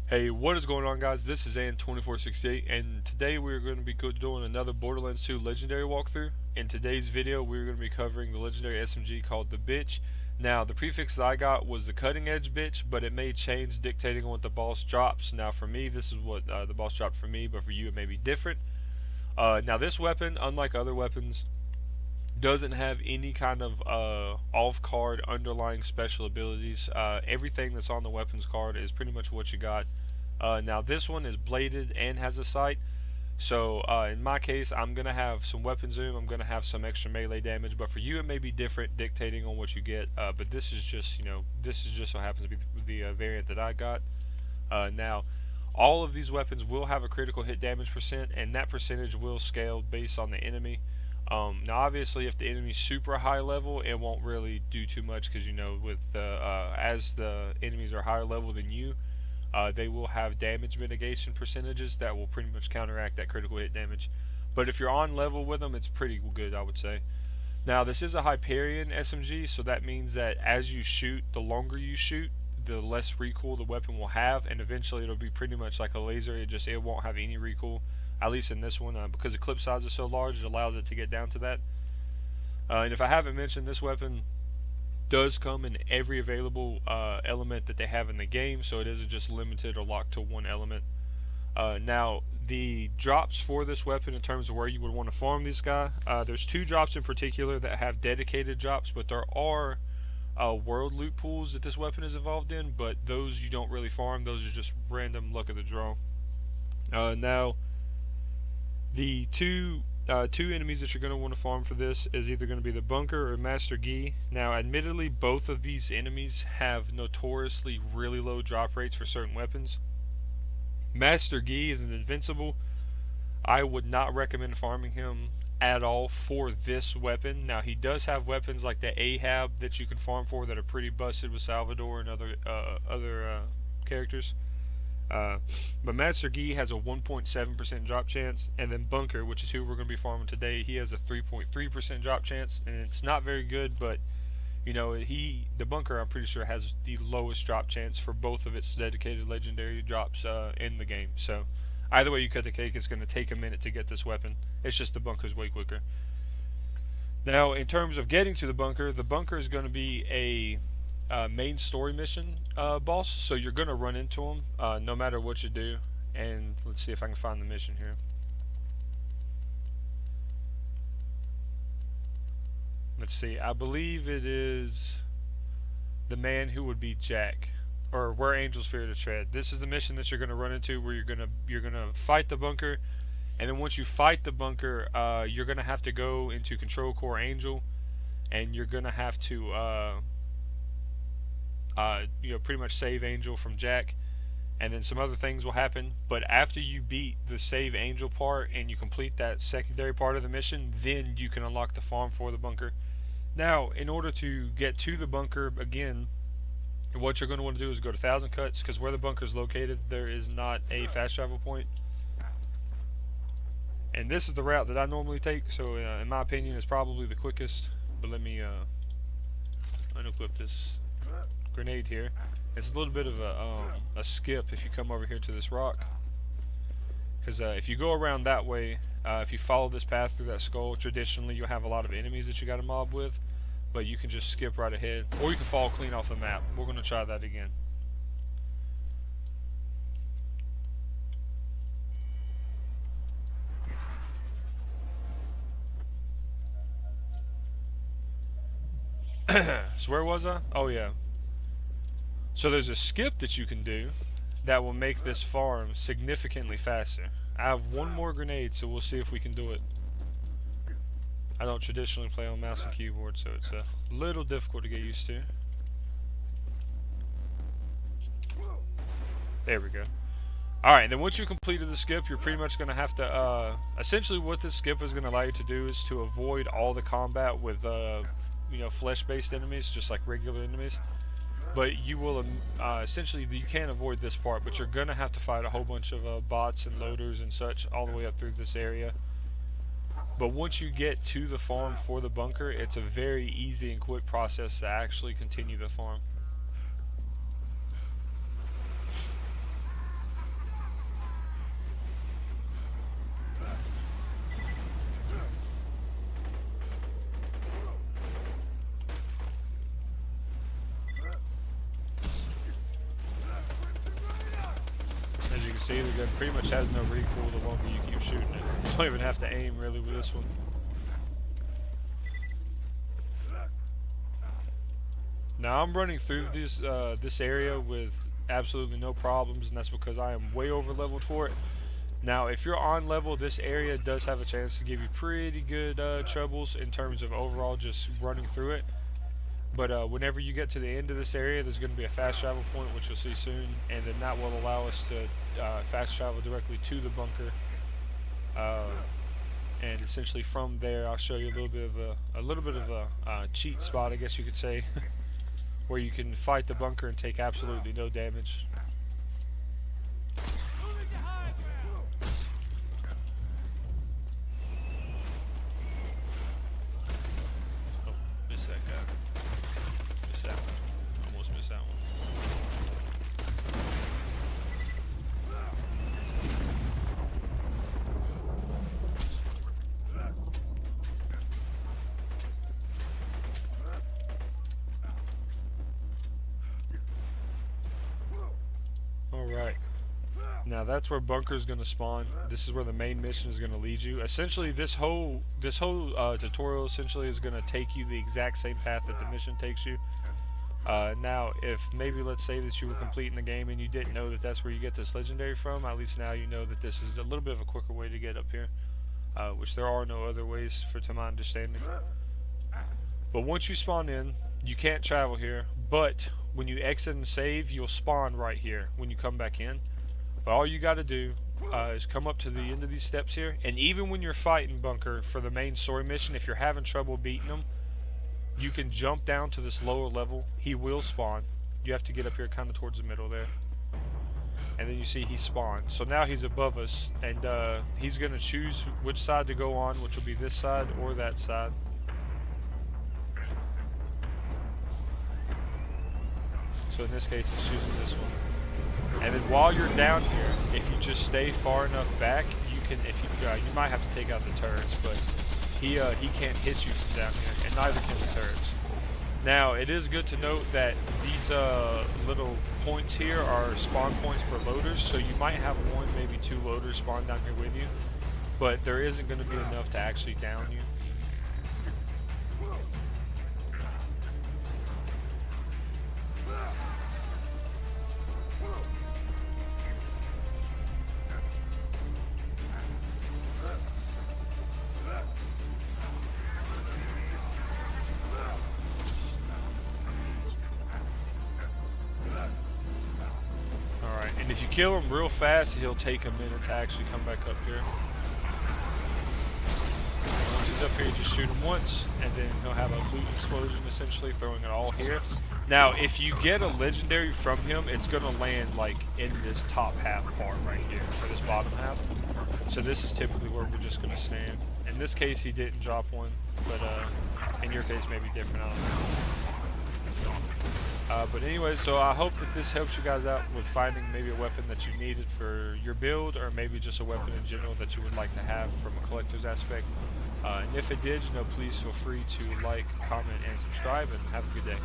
Hey, what is going on, guys? This is An2468, and today we're going to be doing another Borderlands 2 Legendary walkthrough. In today's video, we're going to be covering the legendary SMG called the Bitch. Now, the prefix that I got was the cutting edge bitch, but it may change dictating on what the boss drops. Now, for me, this is what the boss dropped for me, but for you, it may be different. Now, this weapon, unlike other weapons, doesn't have any kind of off-card underlying special abilities. Everything that's on the weapons card is pretty much what you got. Now this one is bladed and has a sight. So in my case, I'm gonna have some weapon zoom. I'm gonna have some extra melee damage. But for you, it may be different, dictating on what you get. But this is just, this is just what happens to be the variant that I got. Now, all of these weapons will have a critical hit damage percent, and that percentage will scale based on the enemy. Now, obviously, if the enemy's super high level, it won't really do too much because with as the enemies are higher level than you, they will have damage mitigation percentages that will pretty much counteract that critical hit damage. But if you're on level with them, it's pretty good, I would say. Now, this is a Hyperion SMG, so that means that as you shoot, the longer you shoot, the less recoil the weapon will have, and eventually it'll be pretty much like a laser. It won't have any recoil, at least in this one, because the clip size is so large, it allows it to get down to that. And if I haven't mentioned, this weapon does come in every available element that they have in the game, so it isn't just limited or locked to one element. Now, the drops for this weapon in terms of where you would want to farm this guy, there's two drops in particular that have dedicated drops, but there are world loot pools that this weapon is involved in, but those you don't really farm. Those are just random luck of the draw. Now, the two enemies that you're going to want to farm for this is either going to be the bunker or Master Gi. Now, admittedly, both of these enemies have notoriously really low drop rates for certain weapons. Master Gi is an invincible. I would not recommend farming him at all for this weapon. Now, he does have weapons like the Ahab that you can farm for that are pretty busted with Salvador and other characters. But Master Gi has a 1.7% drop chance, and then Bunker, which is who we're going to be farming today, he has a 3.3% drop chance, and it's not very good, but the Bunker, I'm pretty sure, has the lowest drop chance for both of its dedicated legendary drops in the game. So either way you cut the cake, it's going to take a minute to get this weapon. It's just the Bunker's way quicker. Now, in terms of getting to the Bunker is going to be a main story mission boss, so you're going to run into him no matter what you do. And let's see if I can find the mission here. Let's see, I believe it is the man who would be Jack, or where angels fear to tread. This is the mission that you're going to run into, where you're gonna fight the Bunker, and then once you fight the Bunker, you're going to have to go into Control Core Angel, and you're going to have to pretty much save Angel from Jack, and then some other things will happen. But after you beat the save Angel part and you complete that secondary part of the mission, then you can unlock the farm for the Bunker. Now, in order to get to the Bunker again, what you're going to want to do is go to 1,000 Cuts, because where the Bunker is located, there is not a fast travel point. And this is the route that I normally take, so in my opinion, it's probably the quickest. But let me unequip this grenade here. It's a little bit of a skip if you come over here to this rock, because if you go around that way, if you follow this path through that skull, traditionally you'll have a lot of enemies that you got to mob with, but you can just skip right ahead, or you can fall clean off the map. We're going to try that again. So where was I? Oh yeah. So there's a skip that you can do that will make this farm significantly faster. I have one more grenade, so we'll see if we can do it. I don't traditionally play on mouse and keyboard, so it's a little difficult to get used to. There we go. Alright, then once you've completed the skip, you're pretty much going to have to, essentially what this skip is going to allow you to do is to avoid all the combat with, flesh-based enemies, just like regular enemies. But you will, essentially, you can't avoid this part, but you're going to have to fight a whole bunch of bots and loaders and such all the way up through this area. But once you get to the farm for the Bunker, it's a very easy and quick process to actually continue the farm. see, the gun pretty much has no recoil the longer you keep shooting it. You don't even have to aim really with this one. Now I'm running through this area with absolutely no problems, and that's because I am way over leveled for it. Now if you're on level, this area does have a chance to give you pretty good troubles in terms of overall just running through it. But whenever you get to the end of this area, there's going to be a fast travel point, which you'll see soon, and then that will allow us to fast travel directly to the bunker. And essentially from there, I'll show you a little bit of a cheat spot, I guess you could say, where you can fight the bunker and take absolutely no damage. Oh, missed that guy. Missed that one. Almost missed that one. Alright, now that's where bunker is going to spawn. This is where the main mission is going to lead you. Essentially, this whole tutorial essentially is going to take you the exact same path that the mission takes you. Now, if maybe let's say that you were completing the game and you didn't know that that's where you get this legendary from, at least now you know that this is a little bit of a quicker way to get up here, which there are no other ways to my understanding. But once you spawn in, you can't travel here, but when you exit and save, you'll spawn right here when you come back in. But all you got to do is come up to the end of these steps here, and even when you're fighting bunker for the main story mission, if you're having trouble beating them, you can jump down to this lower level. He will spawn. You have to get up here kind of towards the middle there, and then you see he spawned. So now he's above us, and he's going to choose which side to go on, which will be this side or that side. So in this case, it's choosing this one. And then while you're down here, if you just stay far enough back, you can. If you might have to take out the turrets, but he can't hit you from down here, and neither can the turrets. Now it is good to note that these little points here are spawn points for loaders, so you might have one, maybe two loaders spawn down here with you, but there isn't going to be enough to actually down you. And if you kill him real fast, he'll take a minute to actually come back up here. Once he's up here, you just shoot him once, and then he'll have a loot explosion, essentially, throwing it all here. Now, if you get a legendary from him, it's going to land, like, in this top half part right here, or this bottom half. So this is typically where we're just going to stand. In this case, he didn't drop one, but in your case, maybe different, I don't know. But anyway, so I hope that this helps you guys out with finding maybe a weapon that you needed for your build, or maybe just a weapon in general that you would like to have from a collector's aspect. And if it did, please feel free to like, comment, and subscribe, and have a good day.